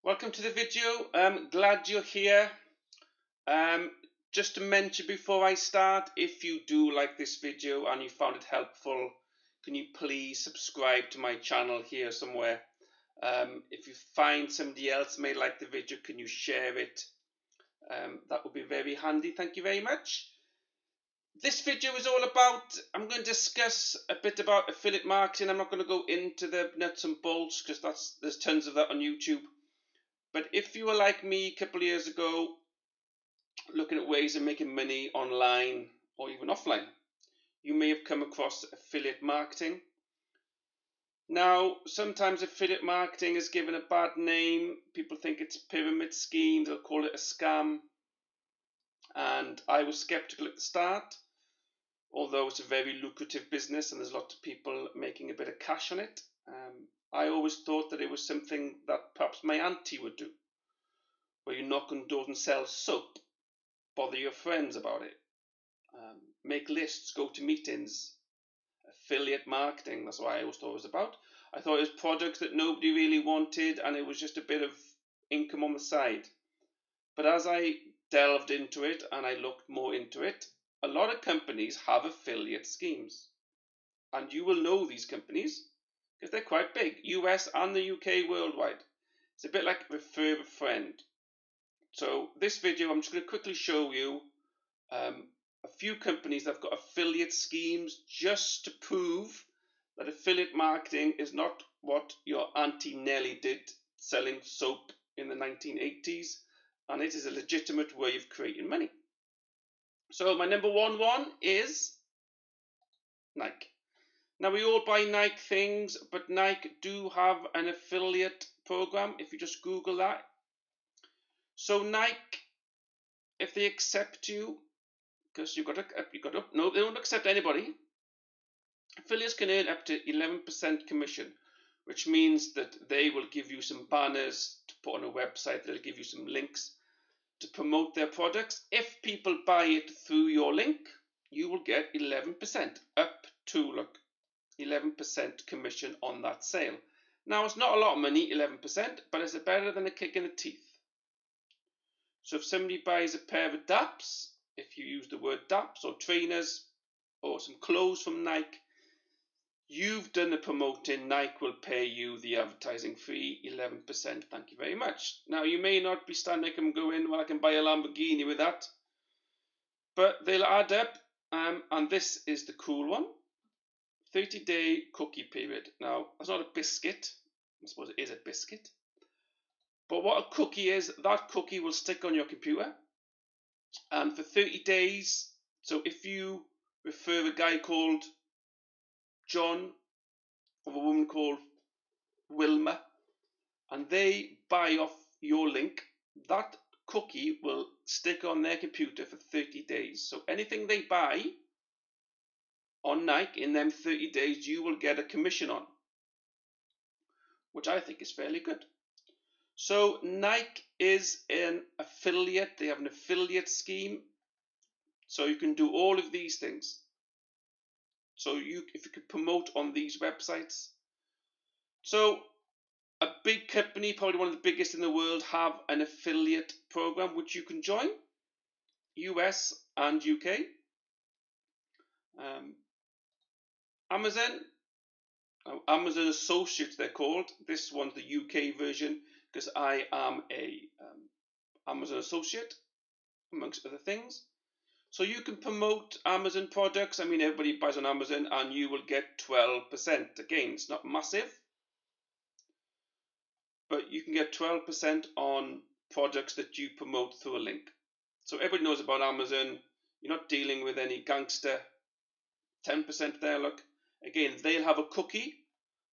Welcome to the video. Glad you're here. Um, just to mention before I start, if you do like this video and you found it helpful, can you please subscribe to my channel here somewhere? If you find somebody else may like the video, can you share it? That would be very handy. Thank you very much. This video is all about, I'm going to discuss a bit about affiliate marketing. I'm not going to go into the nuts and bolts because there's tons of that on YouTube. But if you were like me a couple of years ago, looking at ways of making money online or even offline, you may have come across affiliate marketing. Now, sometimes affiliate marketing is given a bad name. People think it's a pyramid scheme. They'll call it a scam. And I was skeptical at the start, although it's a very lucrative business and there's lots of people making a bit of cash on it. I always thought that it was something that perhaps my auntie would do, where you knock on doors and sell soap, bother your friends about it, make lists, go to meetings, affiliate marketing. That's what I always thought it was about. I thought it was products that nobody really wanted and it was just a bit of income on the side. But as I delved into it and I looked more into it, a lot of companies have affiliate schemes. And you will know these companies because they're quite big, US and the UK, worldwide. It's a bit like refer a friend. So this video, I'm just going to quickly show you a few companies that have got affiliate schemes just to prove that affiliate marketing is not what your Auntie Nellie did selling soap in the 1980s, and it is a legitimate way of creating money. So my number one is Nike. Now we all buy Nike things, but Nike do have an affiliate program if you just Google that. So Nike, if they accept you, because no, they don't accept anybody. Affiliates can earn up to 11% commission, which means that they will give you some banners to put on a website. They'll give you some links to promote their products. If people buy it through your link, you will get 11%, up to 11% commission on that sale. Now, it's not a lot of money, 11%, but it's better than a kick in the teeth. So if somebody buys a pair of DAPs, if you use the word DAPs or trainers or some clothes from Nike, you've done the promoting. Nike will pay you the advertising fee, 11%. Thank you very much. Now, you may not be standing there and going, well, I can buy a Lamborghini with that. But they'll add up, and this is the cool one. 30-day cookie period. Now, that's not a biscuit. I suppose it is a biscuit. But what a cookie is, that cookie will stick on your computer. And for 30 days, so if you refer a guy called John or a woman called Wilma, and they buy off your link, that cookie will stick on their computer for 30 days. So anything they buy on Nike in them 30 days, you will get a commission on, which I think is fairly good. So Nike is an affiliate. They have an affiliate scheme. So you can do all of these things. So if you could promote on these websites. So a big company, probably one of the biggest in the world, have an affiliate program which you can join, US and UK. Amazon Associates they're called. This one's the UK version because I am a Amazon Associate, amongst other things. So you can promote Amazon products. I mean, everybody buys on Amazon and you will get 12%. Again, it's not massive, but you can get 12% on products that you promote through a link. So everybody knows about Amazon. You're not dealing with any gangster. 10% there, look. Again, they'll have a cookie,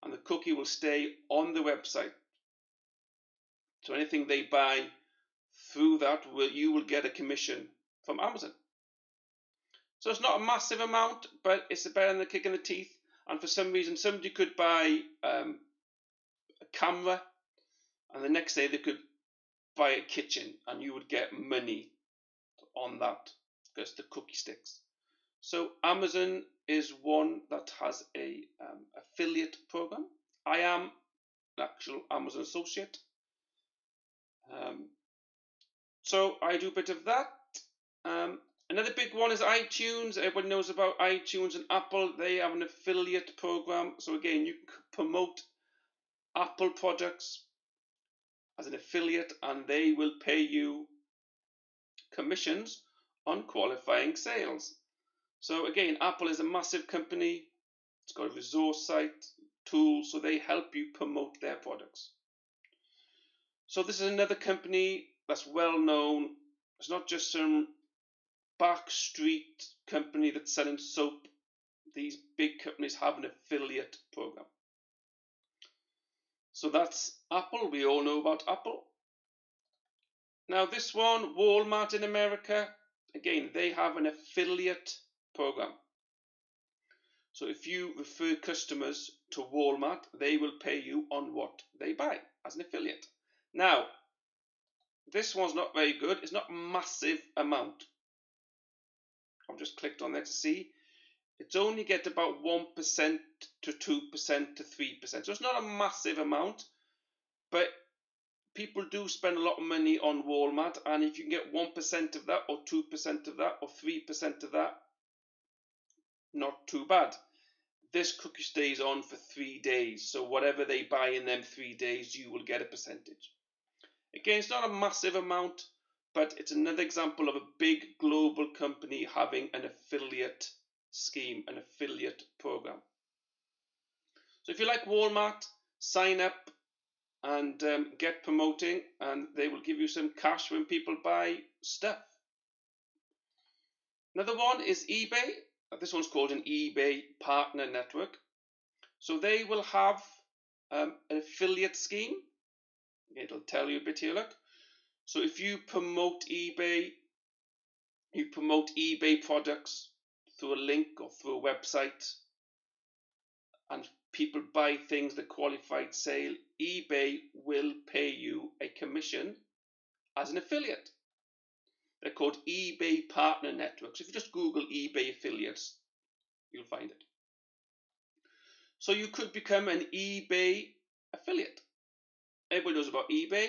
and the cookie will stay on the website. So anything they buy through that, you will get a commission from Amazon. So it's not a massive amount, but it's better than a kick in the teeth. And for some reason, somebody could buy a camera, and the next day they could buy a kitchen, and you would get money on that because the cookie sticks. So Amazon is one that has a affiliate program. I am an actual Amazon associate. So I do a bit of that. Another big one is iTunes. Everyone knows about iTunes and Apple. They have an affiliate program. So again, you can promote Apple products as an affiliate and they will pay you commissions on qualifying sales. So again, Apple is a massive company. It's got a resource site, tools, so they help you promote their products. So this is another company that's well known. It's not just some back street company that's selling soap. These big companies have an affiliate program. So that's Apple. We all know about Apple. Now this one, Walmart in America, again, they have an affiliate program. So if you refer customers to Walmart, they will pay you on what they buy as an affiliate. Now, this one's not very good. It's not a massive amount. I've just clicked on there to see. It's only get about 1% to 2% to 3%. So it's not a massive amount, but people do spend a lot of money on Walmart, and if you can get 1% of that, or 2% of that, or 3% of that, not too bad. This cookie stays on for 3 days, so whatever they buy in them 3 days, you will get a percentage. Again, it's not a massive amount, but it's another example of a big global company having an affiliate scheme, an affiliate program. So if you like Walmart, sign up and get promoting, and they will give you some cash when people buy stuff. Another one is eBay. This one's called an eBay partner network. So they will have an affiliate scheme. It'll tell you a bit here, look. So if you promote eBay, you promote eBay products through a link or through a website, and people buy things that qualified sale, eBay will pay you a commission as an affiliate. They're called eBay Partner Networks. If you just Google eBay affiliates, you'll find it. So you could become an eBay affiliate. Everybody knows about eBay.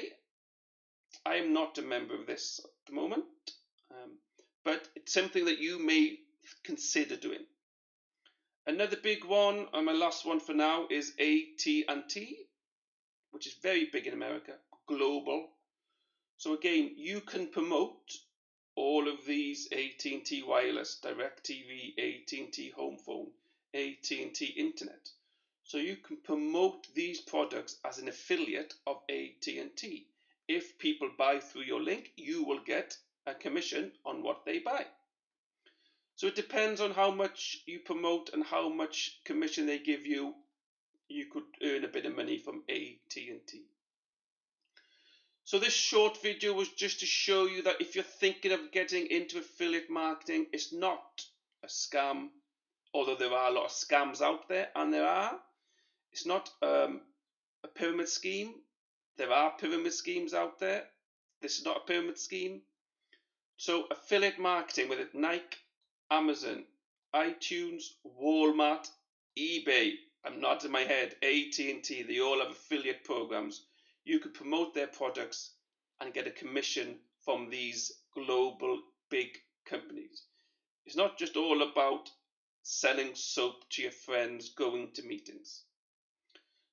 I am not a member of this at the moment, but it's something that you may consider doing. Another big one, and my last one for now, is AT&T, which is very big in America, global. So again, you can promote all of these: AT&T Wireless, DirecTV, AT&T Home Phone, AT&T Internet. So you can promote these products as an affiliate of AT&T. If people buy through your link, you will get a commission on what they buy. So it depends on how much you promote and how much commission they give you. You could earn a bit of money from AT&T. So this short video was just to show you that if you're thinking of getting into affiliate marketing, it's not a scam, although there are a lot of scams out there, and there are. It's not a pyramid scheme. There are pyramid schemes out there. This is not a pyramid scheme. So affiliate marketing, whether it's Nike, Amazon, iTunes, Walmart, eBay, I'm nodding my head, AT&T, they all have affiliate programs. You could promote their products and get a commission from these global big companies. It's not just all about selling soap to your friends, going to meetings.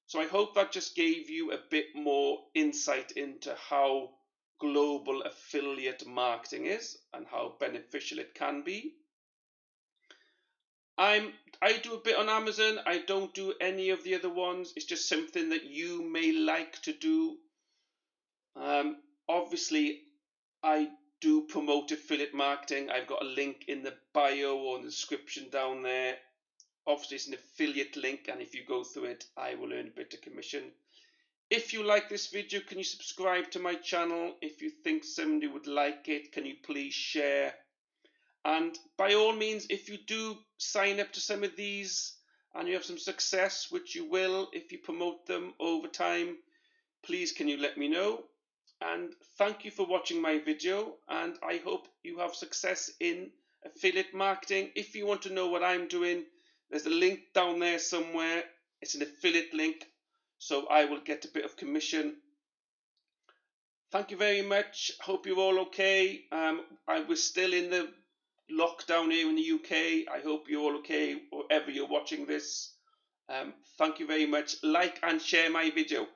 So I hope that just gave you a bit more insight into how global affiliate marketing is and how beneficial it can be. I do a bit on Amazon. I don't do any of the other ones. It's just something that you may like to do. Obviously, I do promote affiliate marketing. I've got a link in the bio or in the description down there. Obviously, it's an affiliate link, and if you go through it, I will earn a bit of commission. If you like this video, can you subscribe to my channel? If you think somebody would like it, can you please share? And by all means, if you do sign up to some of these and you have some success, which you will if you promote them over time, please can you let me know? And thank you for watching my video, and I hope you have success in affiliate marketing. If you want to know what I'm doing, there's a link down there somewhere. It's an affiliate link, so I will get a bit of commission. Thank you very much. Hope you're all okay. I was still in the lockdown here in the UK. I hope you're all okay wherever you're watching this. Thank you very much. Like and share my video.